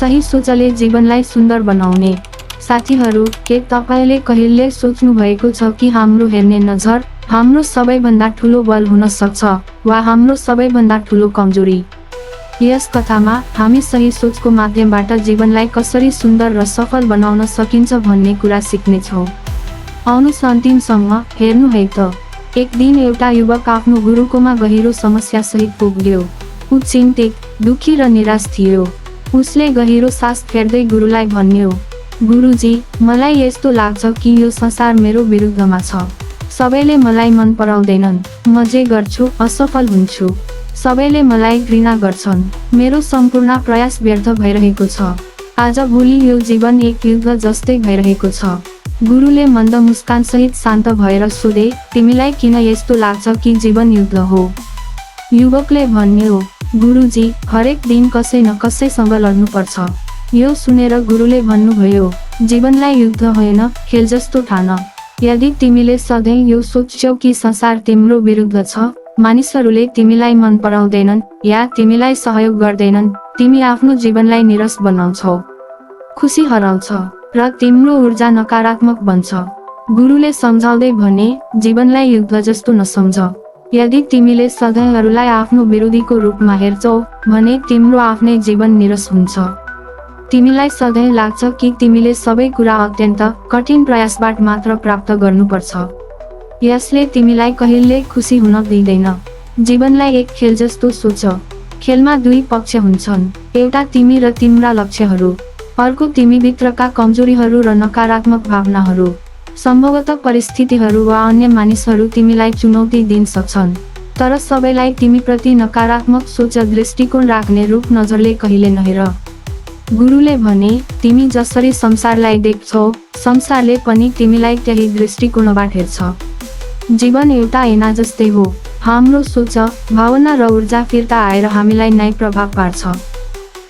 सही सोचले जीवनलाई सुन्दर बनाउने। साथीहरू, के तपाईले कहिले सोच्नु भएको छ कि हाम्रो हेर्ने नजर हाम्रो सबैभन्दा ठुलो बल हुन सक्छ वा हाम्रो सबैभन्दा ठुलो कमजोरी? यस कथामा हामी सही सोचको माध्यमबाट जीवनलाई कसरी सुन्दर र सफल बनाउन सकिन्छ भन्ने कुरा सिक्नेछौँ। आउनुहोस् अन्तिमसम्म हेर्नु है त। एक दिन एउटा युवक आफ्नो गुरुकोमा गहिरो समस्या सहित पुग्यो। ऊ चिन्तित, दुखी र निराश थियो। उसले गहिरो सास फेर्दै गुरुलाई भन्यो, गुरुजी, मलाई यस्तो लाग्छ कि यो संसार मेरो विरुद्धमा छ। सबैले मलाई मन पराउँदैनन्। म जे गर्छु असफल हुन्छु। सबैले मलाई घृणा गर्छन्। मेरो सम्पूर्ण प्रयास व्यर्थ भइरहेको छ। आज भोलि यो जीवन एक युद्ध जस्तै भइरहेको छ। गुरुले मन्द मुस्कान सहित शान्त भएर सोधे, तिमीलाई किन यस्तो लाग्छ कि जीवन युद्ध हो? युवकले भन्यो, गुरुजी, हरेक दिन कसै न कसैसँग लड्नुपर्छ। यो सुनेर गुरुले भन्नुभयो, जीवनलाई युद्ध होइन, खेल जस्तो ठान। यदि तिमीले सधैँ यो सोच्छौ कि संसार तिम्रो विरुद्ध छ, मानिसहरूले तिमीलाई मन पराउँदैनन् या तिमीलाई सहयोग गर्दैनन्, तिमी आफ्नो जीवनलाई निरस बनाउँछौ, खुसी हराउँछ र तिम्रो ऊर्जा नकारात्मक बन्छ। गुरुले सम्झाउँदै भने, जीवनलाई युद्ध जस्तो नसम्झ। यदि तिमीले सधैँ अरूलाई आफ्नो विरोधीको रूपमा हेर्छौ भने तिम्रो आफ्नै जीवन निरस हुन्छ। तिमीलाई सधैँ लाग्छ कि तिमीले सबै कुरा अत्यन्त कठिन प्रयासबाट मात्र प्राप्त गर्नुपर्छ। यसले तिमीलाई कहिल्यै खुसी हुन दिँदैन। जीवनलाई एक खेल जस्तो सोच। खेलमा दुई पक्ष हुन्छन्, एउटा तिमी र तिम्रा लक्ष्यहरू, अर्को तिमीभित्रका कमजोरीहरू र नकारात्मक भावनाहरू। सम्भवतः परिस्थितिहरू वा अन्य मानिसहरू तिमीलाई चुनौती दिन सक्छन्, तर सबैलाई तिमीप्रति नकारात्मक सोच दृष्टिकोण राख्ने रूप नजरले कहिले नहेर। गुरुले भने, तिमी जसरी संसारलाई देख्छौ, संसारले पनि तिमीलाई त्यही दृष्टिकोणबाट हेर्छ। जीवन एउटा ऐना जस्तै हो। हाम्रो सोच, भावना र ऊर्जा फिर्ता आएर हामीलाई नै प्रभाव पार्छ।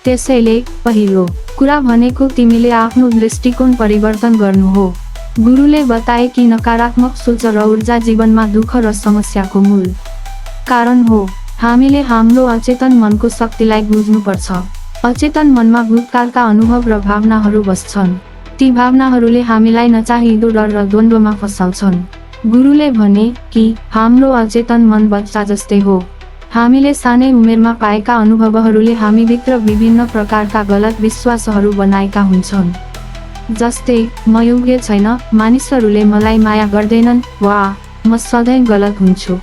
त्यसैले पहिलो कुरा भनेको तिमीले आफ्नो दृष्टिकोण परिवर्तन गर्नु हो। गुरुले बताए कि नकारात्मक सोच र ऊर्जा जीवनमा दुःख र समस्याको मूल कारण हो। हामीले हाम्रो अचेतन मनको शक्तिलाई बुझ्नुपर्छ। अचेतन मनमा भूतकालका अनुभव र भावनाहरू बस्छन्। ती भावनाहरूले हामीलाई नचाहिँदो डर र द्वन्द्वमा फसाउँछन्। गुरुले भने कि हाम्रो अचेतन मन बच्चा जस्तै हो। हामीले सानै उमेरमा पाएका अनुभवहरूले हामीभित्र विभिन्न प्रकारका गलत विश्वासहरू बनाएका हुन्छन्। जस्तै, म योग्य छैन, मानिसहरूले मलाई माया गर्दैनन् वा म सधैँ गलत हुन्छु।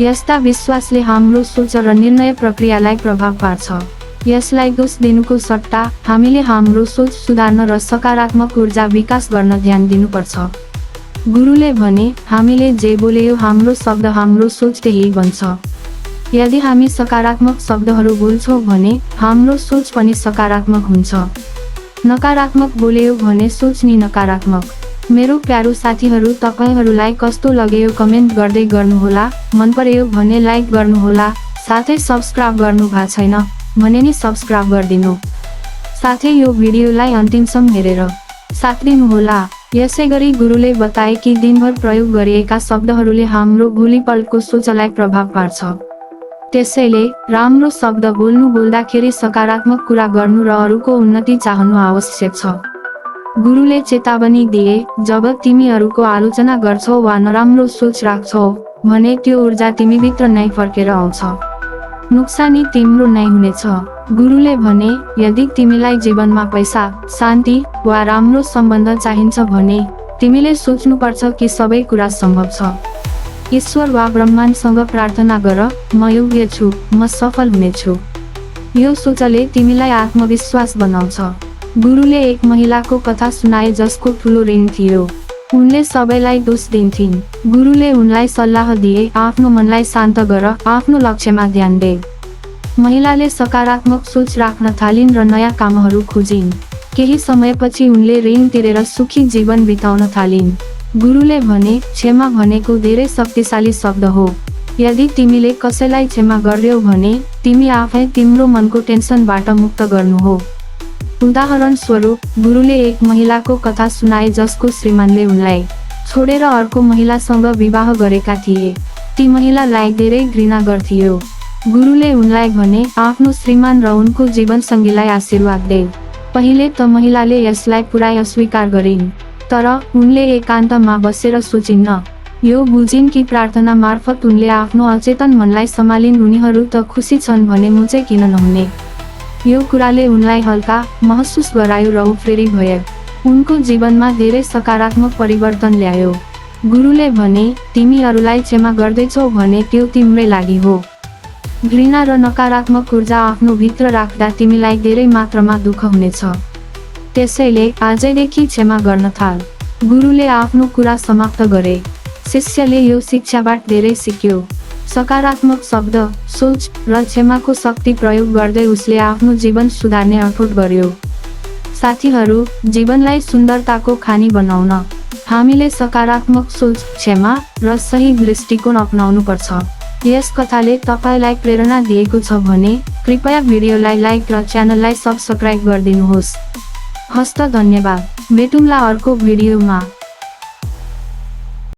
यस्ता विश्वासले हाम्रो सोच र निर्णय प्रक्रियालाई प्रभाव पार्छ। यसलाई दोष दिनुको सट्टा हामीले हाम्रो सोच सुधार्न र सकारात्मक ऊर्जा विकास गर्न ध्यान दिनुपर्छ। गुरुले भने, हामीले जे बोल्यो हाम्रो शब्द हाम्रो सोच त्यही बन्छ। यदि हामी सकारात्मक शब्दहरू बोल्छौँ भने हाम्रो सोच पनि सकारात्मक हुन्छ। नकारात्मक बोल्यो भने सोच नि नकारात्मक। मेरो प्यारो साथीहरू, तपाईहरूलाई कस्तो लाग्यो कमेन्ट गर्दै गर्नुहोला। मन पर्यो भने लाइक गर्नुहोला। साथै सब्स्क्राइब गर्नु भएको छैन भने नि सब्स्क्राइब गरिदिनु। साथै यो भिडियोलाई अन्तिमसम्म हेरेर साथ दिनुहोला। यसैगरी गुरुले बताए कि दिनभर प्रयोग गरिएका शब्दहरूले हाम्रो भोलिपल्टको सोचलाई प्रभाव पार्छ। त्यसैले राम्रो शब्द बोल्नु, बोल्दाखेरि सकारात्मक कुरा गर्नु र अरूको उन्नति चाहनु आवश्यक छ। गुरुले चेतावनी दिए, जब तिमी अरूको आलोचना गर्छौ वा नराम्रो सोच राख्छौ भने त्यो ऊर्जा तिमीभित्र नै फर्केर आउँछ। नोक्सानी तिम्रो नै हुनेछ। गुरुले भने, यदि तिमीलाई जीवनमा पैसा, शान्ति वा राम्रो सम्बन्ध चाहिन्छ भने तिमीले सोच्नुपर्छ कि सबै कुरा सम्भव छ। ईश्वर वा ब्रह्माण्डसँग प्रार्थना गर, म योग्य छु, म सफल हुनेछु। यो सोचले तिमीलाई आत्मविश्वास बनाउँछ। गुरुले एक महिलाको कथा सुनाए जसको ठुलो ऋण थियो। उनले सबैलाई दोष दिन्थिन्। गुरुले उनलाई सल्लाह दिए, आफ्नो मनलाई शान्त गर, आफ्नो लक्ष्यमा ध्यान दे। महिलाले सकारात्मक सोच राख्न थालिन् र नयाँ कामहरू खोजिन्। केही समयपछि उनले ऋण तिरेर सुखी जीवन बिताउन थालिन्। गुरुले भने, क्षमा भनेको धेरै शक्तिशाली शब्द हो। यदि तिमीले कसैलाई क्षमा गर्यौ भने तिमी आफै तिम्रो मनको टेन्सनबाट मुक्त गर्नु हो। उदाहरण स्वरूप, गुरुले एक महिलाको कथा सुनाए जसको श्रीमानले उनलाई छोडेर अर्को महिलासँग विवाह गरेका थिए। ती महिलालाई धेरै घृणा गर्थ्यो। गुरुले उनलाई भने, आफ्नो श्रीमान र उनको जीवनसंगीलाई आशीर्वाद दे। पहिले त महिलाले यसलाई पुरै अस्वीकार गरिन्, तर उनले एकान्तमा बसेर सोचिन्। यो बुझिन् कि प्रार्थना मार्फत उनले आफ्नो अचेतन मनलाई सम्हालिन्। उनीहरू त खुसी छन् भने म चाहिँ किन नहुने। यो कुराले उनलाई हल्का महसुस गरायो र ऊ फेरि भयो। उनको जीवनमा धेरै सकारात्मक परिवर्तन ल्यायो। गुरुले भने, तिमी अरूलाई क्षमा गर्दैछौ भने त्यो तिम्रै लागि हो। घृणा र नकारात्मक ऊर्जा आफ्नो भित्र राख्दा तिमीलाई धेरै मात्रामा दुःख हुनेछ। त्यसैले आजैदेखि क्षमा गर्न थाल। गुरुले आफ्नो कुरा समाप्त गरे। शिष्यले यो शिक्षाबाट धेरै सिक्यो। सकारात्मक शब्द, सोच र क्षमाको शक्ति प्रयोग गर्दै उसले आफ्नो जीवन सुधार्ने अठोट गर्यो। साथीहरू, जीवनलाई सुन्दरताको खानी बनाउन हामीले सकारात्मक सोच, क्षमा र सही दृष्टिकोण अपनाउनुपर्छ। यस कथाले तपाईलाई प्रेरणा दिएको छ भने कृपया भिडियोलाई लाइक र च्यानललाई सब्स्क्राइब गरिदिनुहोस्। हस्त धन्यवाद। भेटौँला अर्को भिडियोमा।